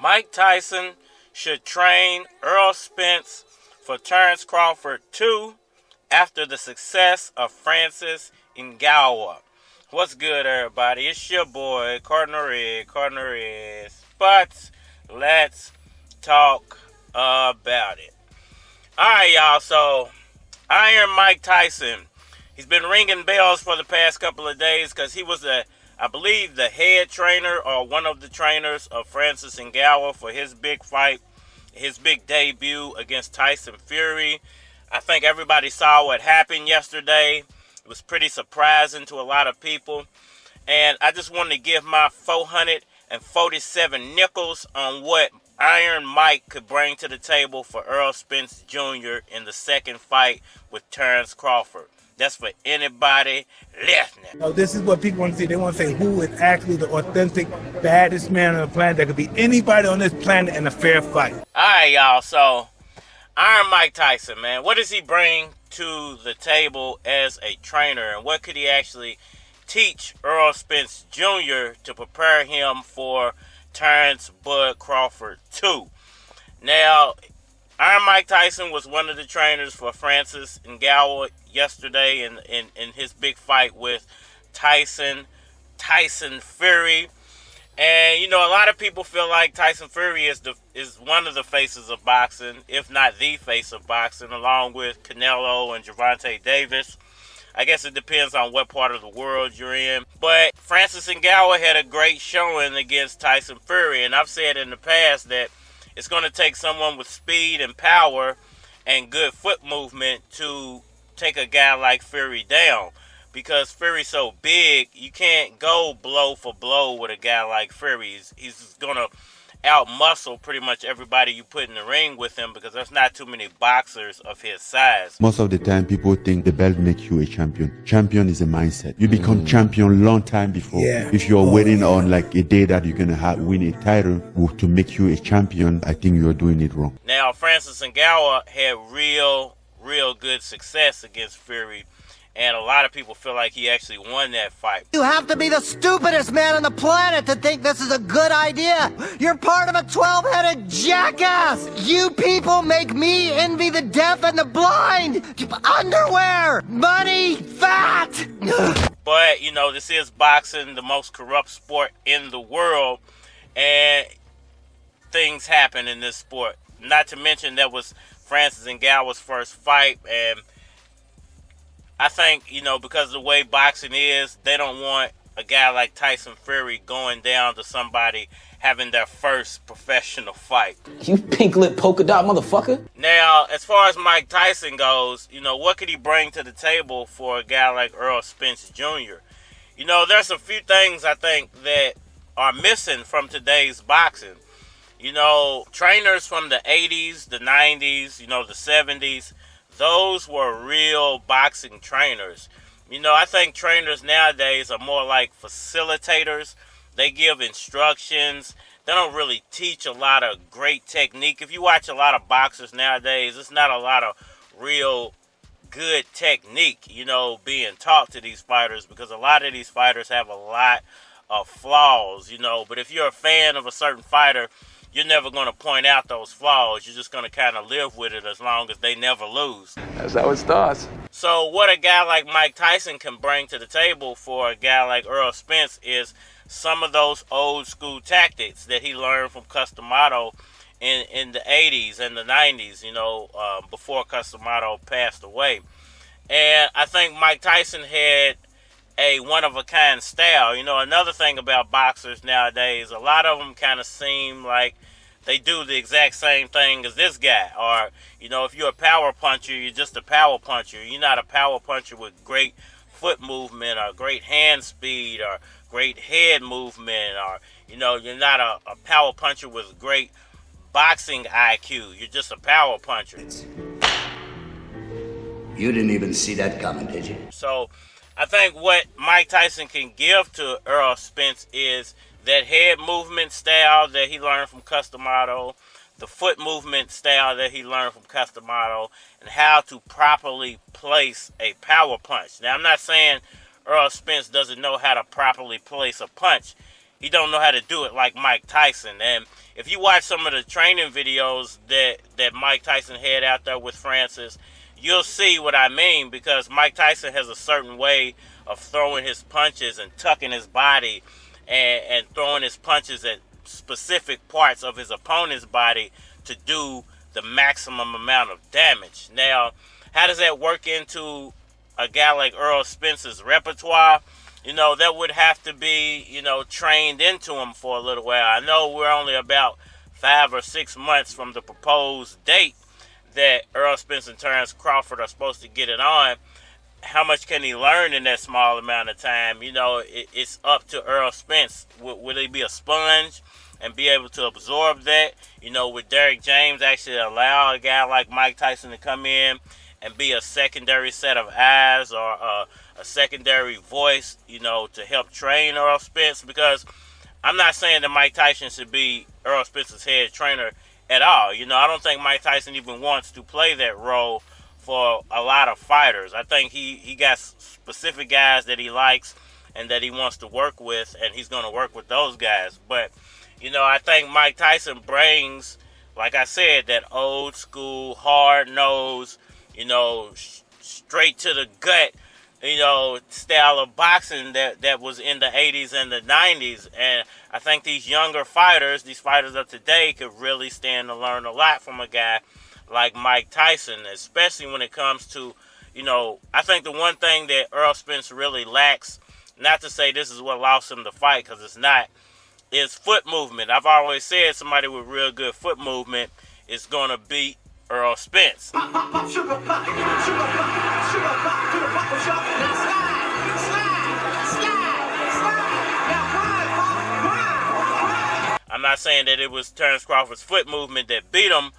Mike Tyson should train Errol Spence for Terence Crawford 2 after the success of Francis Ngannou. What's good, everybody? It's your boy, Cardinal Red Spots. Let's talk about it. Alright, y'all, so Iron Mike Tyson, he's been ringing bells for the past couple of days because he was, I believe, the head trainer or one of the trainers of Francis Ngannou for his big fight, his big debut against Tyson Fury. I think everybody saw what happened yesterday. It was pretty surprising to a lot of people. And I just wanted to give my 447 nickels on what Iron Mike could bring to the table for Errol Spence Jr. in the second fight with Terence Crawford. That's for anybody listening. No, this is what people want to see. They want to say who is actually the authentic, baddest man on the planet. That could be anybody on this planet in a fair fight. All right, y'all. So, Iron Mike Tyson, man, what does he bring to the table as a trainer? And what could he actually teach Errol Spence Jr. to prepare him for Terence Bud Crawford 2? Now, Iron Mike Tyson was one of the trainers for Francis Ngannou yesterday in his big fight with Tyson Fury. And, you know, a lot of people feel like Tyson Fury is one of the faces of boxing, if not the face of boxing, along with Canelo and Gervonta Davis. I guess it depends on what part of the world you're in. But Francis Ngannou had a great showing against Tyson Fury. And I've said in the past that it's going to take someone with speed and power and good foot movement to take a guy like Fury down. Because Fury's so big, you can't go blow for blow with a guy like Fury. He's going to out-muscle pretty much everybody you put in the ring with him because there's not too many boxers of his size. Most of the time, people think the belt makes you a champion. Champion is a mindset. You become champion long time before. Yeah. If you're waiting on like a day that you're going to win a title to make you a champion, I think you're doing it wrong. Now, Francis Ngannou had real good success against Fury. And a lot of people feel like he actually won that fight. You have to be the stupidest man on the planet to think this is a good idea. You're part of a 12-headed jackass. You people make me envy the deaf and the blind. Underwear, money, fat. But, you know, this is boxing, the most corrupt sport in the world. And things happen in this sport. Not to mention that was Francis Ngannou's first fight. And I think, you know, because of the way boxing is, they don't want a guy like Tyson Fury going down to somebody having their first professional fight. You pink lip polka dot motherfucker. Now, as far as Mike Tyson goes, you know, what could he bring to the table for a guy like Errol Spence Jr.? You know, there's a few things I think that are missing from today's boxing. You know, trainers from the 80s, the 90s, you know, the 70s, those were real boxing trainers. You know, I think trainers nowadays are more like facilitators. They give instructions. They don't really teach a lot of great technique. If you watch a lot of boxers nowadays, it's not a lot of real good technique, you know, being taught to these fighters because a lot of these fighters have a lot of flaws, you know. But if you're a fan of a certain fighter, you're never going to point out those flaws. You're just going to kind of live with it as long as they never lose. That's how it starts. So what a guy like Mike Tyson can bring to the table for a guy like Errol Spence is some of those old school tactics that he learned from Customato in the 80s and the 90s, you know, before Customato passed away. And I think Mike Tyson had a one-of-a-kind style. You know, another thing about boxers nowadays, a lot of them kind of seem like they do the exact same thing as this guy. Or, you know, if you're a power puncher, you're just a power puncher. You're not a power puncher with great foot movement or great hand speed or great head movement. Or, you know, you're not a power puncher with great boxing IQ. You're just a power puncher. You didn't even see that coming, did you? So I think what Mike Tyson can give to Errol Spence is that head movement style that he learned from Customato, the foot movement style that he learned from Customato, and how to properly place a power punch. Now, I'm not saying Errol Spence doesn't know how to properly place a punch. he don't know how to do it like Mike Tyson. And if you watch some of the training videos that Mike Tyson had out there with Francis, you'll see what I mean, because Mike Tyson has a certain way of throwing his punches and tucking his body and throwing his punches at specific parts of his opponent's body to do the maximum amount of damage. Now, how does that work into a guy like Errol Spence's repertoire? You know, that would have to be, you know, trained into him for a little while. I know we're only about 5 or 6 months from the proposed date that Errol Spence and Terence Crawford are supposed to get it on. How much can he learn in that small amount of time? You know, it's up to Errol Spence. Will he be a sponge and be able to absorb that? You know, would Derrick James actually allow a guy like Mike Tyson to come in and be a secondary set of eyes or a secondary voice, you know, to help train Errol Spence? Because I'm not saying that Mike Tyson should be Errol Spence's head trainer at all. You know, I don't think Mike Tyson even wants to play that role for a lot of fighters. I think he got specific guys that he likes and that he wants to work with, and he's going to work with those guys. But, you know, I think Mike Tyson brings, like I said, that old school, hard-nosed, you know, straight to the gut, you know, style of boxing that was in the 80s and the 90s. And I think these younger fighters, these fighters of today, could really stand to learn a lot from a guy like Mike Tyson, especially when it comes to, you know, I think the one thing that Errol Spence really lacks, not to say this is what lost him the fight, because it's not, is foot movement. I've always said somebody with real good foot movement is going to beat Errol Spence. I'm not saying that it was Terence Crawford's foot movement that beat him,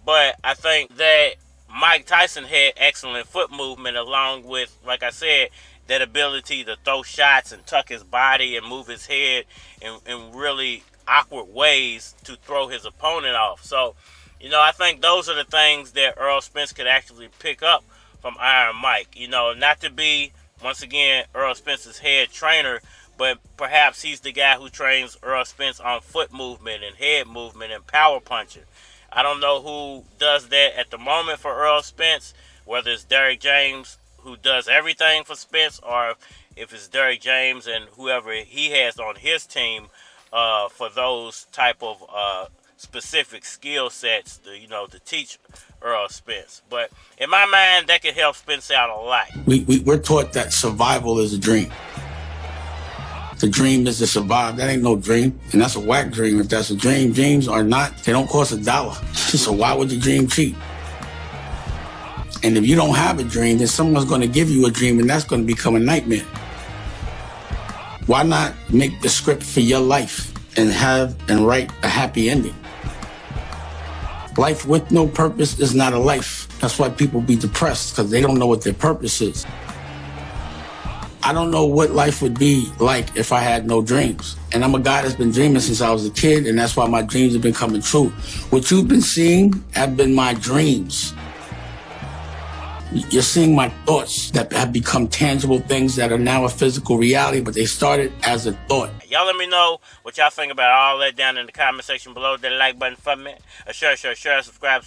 but I think that Mike Tyson had excellent foot movement, along with, like I said, that ability to throw shots and tuck his body and move his head in really awkward ways to throw his opponent off. So, you know, I think those are the things that Errol Spence could actually pick up from Iron Mike. You know, not to be, once again, Errol Spence's head trainer, but perhaps he's the guy who trains Errol Spence on foot movement and head movement and power punching. I don't know who does that at the moment for Errol Spence, whether it's Derrick James, who does everything for Spence, or if it's Derrick James and whoever he has on his team for those type of specific skill sets to teach Errol Spence. But in my mind, that could help Spence out a lot. We're taught that survival is a dream. The dream is to survive. That ain't no dream. And that's a whack dream if that's a dream. Dreams are not, they don't cost $1. So why would you dream cheap? And if you don't have a dream, then someone's going to give you a dream, and that's going to become a nightmare. Why not make the script for your life and write a happy ending? Life with no purpose is not a life. That's why people be depressed, because they don't know what their purpose is. I don't know what life would be like if I had no dreams. And I'm a guy that's been dreaming since I was a kid, and that's why my dreams have been coming true. What you've been seeing have been my dreams. You're seeing my thoughts that have become tangible things that are now a physical reality, but they started as a thought. Y'all let me know what y'all think about all that down in the comment section below. That like button for me. Share, subscribe.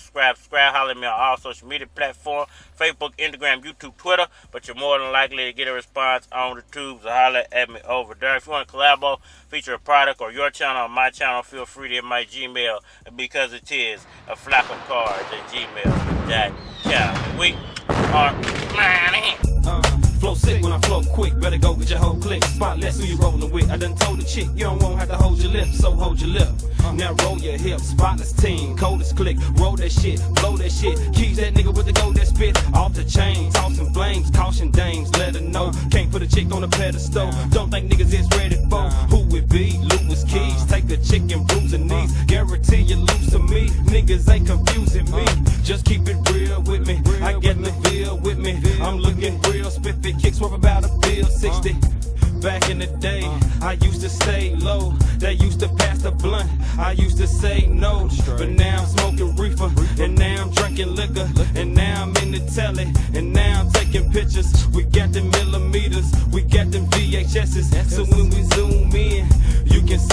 Holler at me on all social media platforms. Facebook, Instagram, YouTube, Twitter. But you're more than likely to get a response on the tubes or holler at me over there. If you want to collabo, feature a product or your channel on my channel, feel free to hit my Gmail, because it is a flappercards@gmail.com. We are money. Flow sick when I flow quick, better go get your whole click. Spotless who you rolling with. I done told the chick you don't want have to hold your lip, so hold your lip. Now roll your hips, spotless team, coldest click, roll that shit, blow that shit. Keys that nigga with the gold that spit off the chain, tossing flames, caution dames, let her know. Can't put a chick on a pedestal. Don't think niggas is ready for who it be. Lewis Keys, take a chick and bruise her knees. Guarantee you lose to me. Niggas ain't confusing me. Just keep it real with me. I get the bill with me. I'm looking real spiffy. Kicks worth about $1.60. Back in the day, I used to stay low. They used to pass the blunt. I used to say no. But now I'm smoking reefer, and now I'm drinking liquor, and now I'm in the telly, and now I'm taking pictures. We got them millimeters, we got them VHSs. So when we zoom in, you can see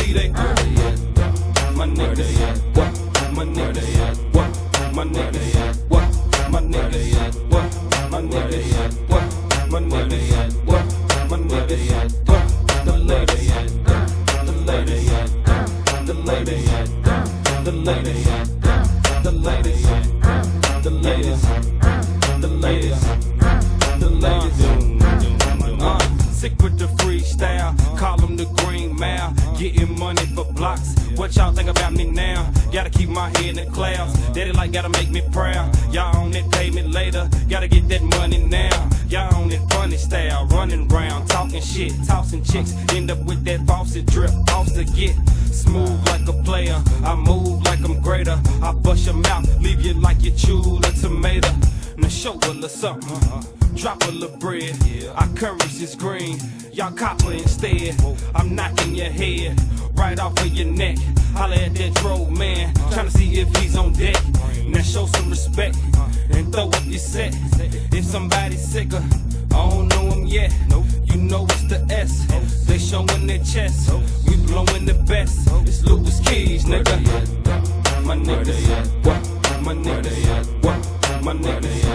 sick with the freestyle. Call him the Green Mile. Getting money for blocks. What y'all think about me now? Gotta keep my head in the clouds. Daddy like gotta make me proud. Y'all on that payment later. Gotta get that money now. Y'all on that funny style. Running round, talking shit, tossing chicks. End up with that faucet drip. Off to get smooth like a player. I move like I'm greater. I bust your mouth, leave you like you chewed a tomato. Now show a little something. Drop a little bread. Our currency is green. Y'all copper instead. I'm knocking your head right off of your neck. Holla at that drove man, tryna see if he's on deck. Now show some respect and throw up your set. If somebody's sicker, I don't know him yet. You know it's the S. They showing their chest. We blowing the best. It's Louis Keys, nigga. My niggas, what? My niggas, what? My niggas.